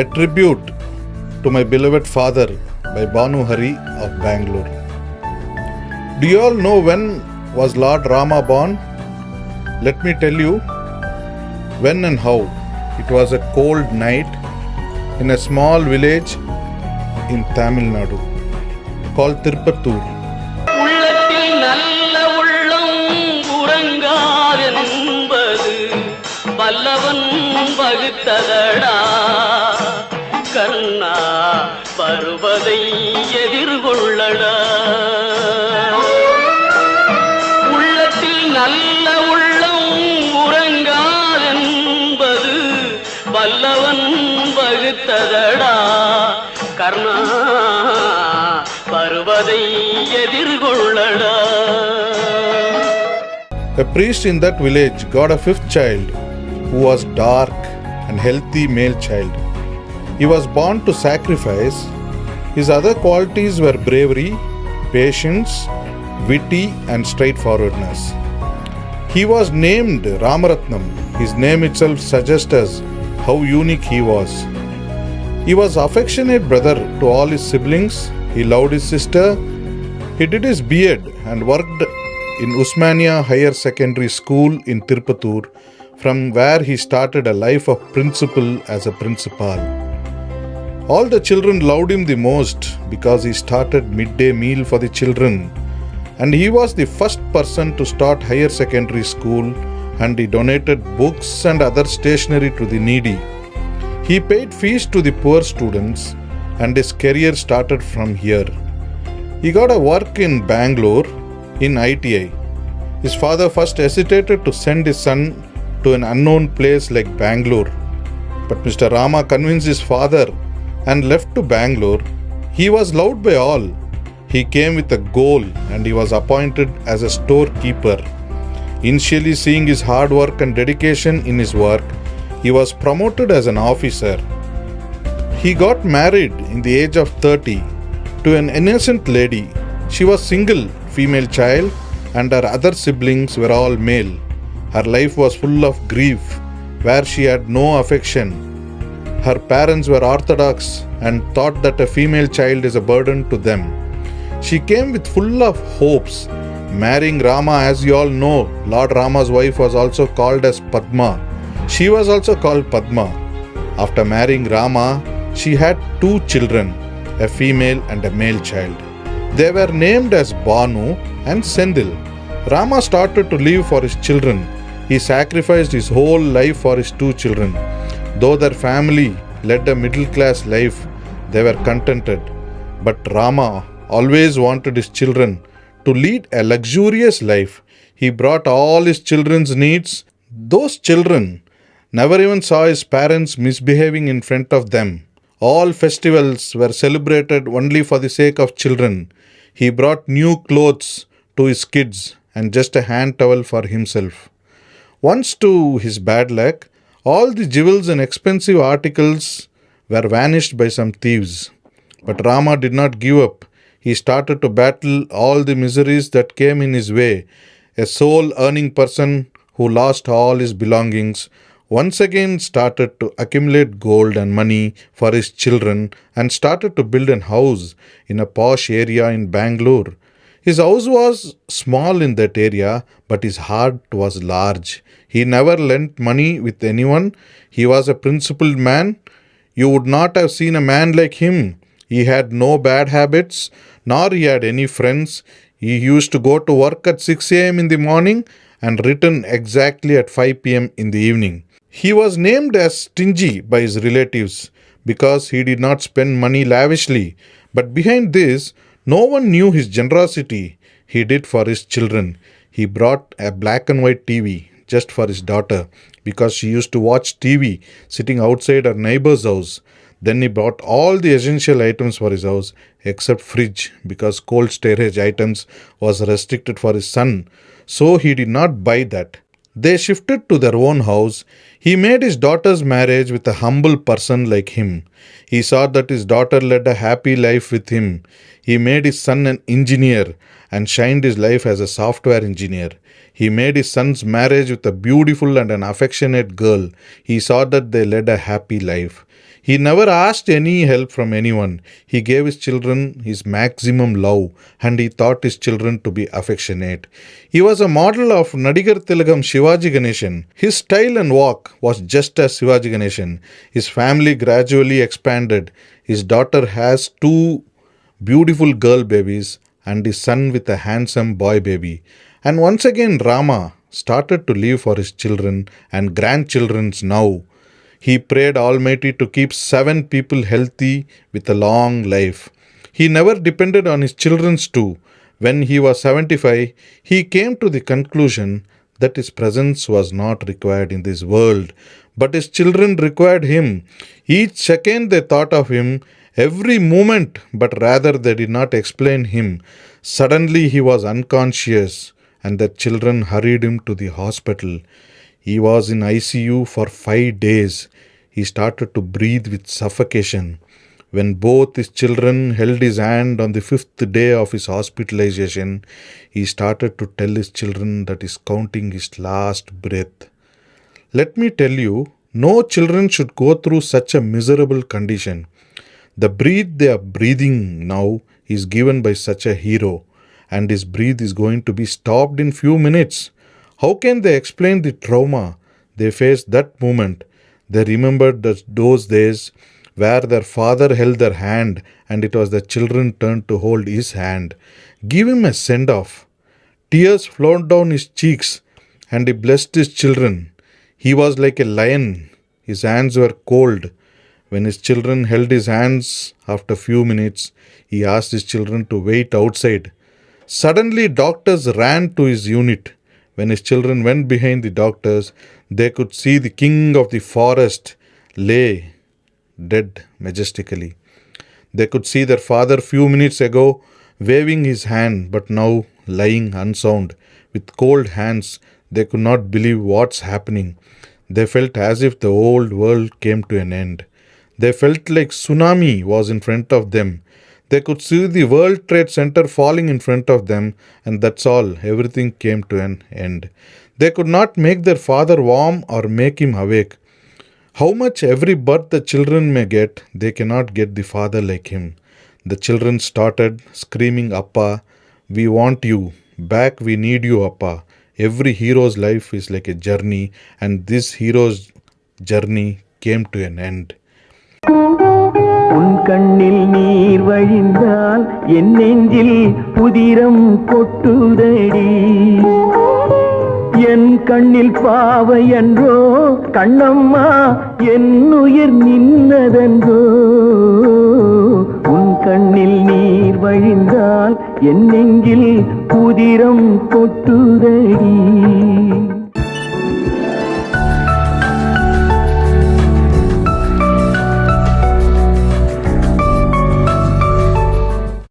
A tribute to my beloved father by Banu Hari of Bangalore. Do you all know when was Lord Rama born? Let me tell you when and how. It was a cold night in a small village in Tamil Nadu called Tirupattur. உள்ளத்தில் நல்ல உள்ளம் உறங்காதென்பது வல்லவன் வகுத்ததடா கண்ணா வருவதை எதிர்கொள்ளடா உள்ளத்தில் நல்ல உள்ளம் உறங்காதென்பது வல்லவன் வகுத்ததடா கர்ணா வருவதை எதிர்கொள்ளடா. A priest in that village got a fifth child who was dark and healthy male child. He was born to sacrifice. His other qualities were bravery, patience, witty and straightforwardness. He was named Ramaratnam. His name itself suggests us how unique he was. He was affectionate brother to all his siblings. He loved his sister. He did his B.Ed and worked in Usmania Higher Secondary School in Tirupattur, from where he started a life of principle as a principal. All the children loved him the most because he started midday meal for the children, and he was the first person to start higher secondary school, and he donated books and other stationery to the needy. He paid fees to the poor students, and his career started from here. He got a work in Bangalore in ITI. His father first hesitated to send his son to an unknown place like Bangalore, but Mr. Rama convinced his father and left to Bangalore. He was loved by all. He came with a goal and he was appointed as a storekeeper. Initially, seeing his hard work and dedication in his work, he was promoted as an officer. He got married in the age of 30 to an innocent lady. She was single, female child, and her other siblings were all male. Her life was full of grief, where she had no affection. Her parents were orthodox and thought that a female child is a burden to them. She came with full of hopes, marrying Rama. As you all know, Lord Rama's wife was also called as Padma. She was also called Padma. After marrying Rama, she had 2 children, a female and a male child. They were named as Banu and Sendil. Rama started to live for his children. He sacrificed his whole life for his 2 children. Though their family led a middle-class life, they were contented. But Rama always wanted his children to lead a luxurious life. He brought all his children's needs. Those children never even saw his parents misbehaving in front of them. All festivals were celebrated only for the sake of children. He brought new clothes to his kids and just a hand towel for himself. Once, to his bad luck, all the jewels and expensive articles were vanished by some thieves. But Rama did not give up. He started to battle all the miseries that came in his way. A soul-earning person who lost all his belongings once again started to accumulate gold and money for his children and started to build a house in a posh area in Bangalore. His house was small in that area, but his heart was large. He never lent money with anyone. He was a principled man. You would not have seen a man like him. He had no bad habits, nor he had any friends. He used to go to work at 6 a.m. in the morning and return exactly at 5 p.m. in the evening. He was named as stingy by his relatives because he did not spend money lavishly. But behind this, no one knew his generosity he did for his children. He brought a black and white TV just for his daughter because she used to watch TV sitting outside her neighbor's house. Then he bought all the essential items for his house except fridge because cold storage items was restricted for his son. So he did not buy that. They shifted to their own house. He made his daughter's marriage with a humble person like him. He saw that his daughter led a happy life with him. He made his son an engineer and shined his life as a software engineer. He made his son's marriage with a beautiful and an affectionate girl. He saw that they led a happy life. He never asked any help from anyone. He gave his children his maximum love and he taught his children to be affectionate. He was a model of Nadigar Tilagam Shivaji Ganeshan. His style and walk was just as Shivaji Ganeshan. His family gradually expanded. His daughter has 2 beautiful girl babies and his son with a handsome boy baby. And once again Rama started to live for his children and grandchildren's now. He prayed Almighty to keep 7 people healthy with a long life. He never depended on his children's too. When he was 75, he came to the conclusion that his presence was not required in this world, but his children required him. Each second they thought of him, every moment, but rather they did not explain him. Suddenly he was unconscious and the children hurried him to the hospital. He was in ICU for 5 days. He started to breathe with suffocation. When both his children held his hand on the 5th day of his hospitalization, he started to tell his children that he is counting his last breath. Let me tell you, no children should go through such a miserable condition. The breath they are breathing now is given by such a hero, and his breath is going to be stopped in few minutes. How can they explain the trauma they faced that moment? They remembered those days where their father held their hand and it was the children turn to hold his hand. Give him a send-off. Tears flowed down his cheeks and he blessed his children. He was like a lion. His hands were cold. When his children held his hands after few minutes, he asked his children to wait outside. Suddenly doctors ran to his unit. When his children went behind the doctors, they could see the king of the forest lay dead majestically. They could see their father few minutes ago waving his hand, but now lying unsound. With cold hands, they could not believe what's happening. They felt as if the old world came to an end. They felt like tsunami was in front of them. They could see the World Trade Center falling in front of them, and that's all. Everything came to an end. They could not make their father warm or make him awake. How much every birth the children may get, they cannot get the father like him. The children started screaming, Appa, we want you. Back, we need you, Appa. Every hero's life is like a journey, and this hero's journey came to an end. உன் கண்ணில் நீர் வழிந்தால் என் நெஞ்சில் புதிரம் கொட்டுதடி என் கண்ணில் பாவை என்றோ கண்ணம்மா என் உயிர் நின்னதென்றோ உன் கண்ணில் நீர் வழிந்தால் என் நெஞ்சில் புதிரம் கொட்டுதடி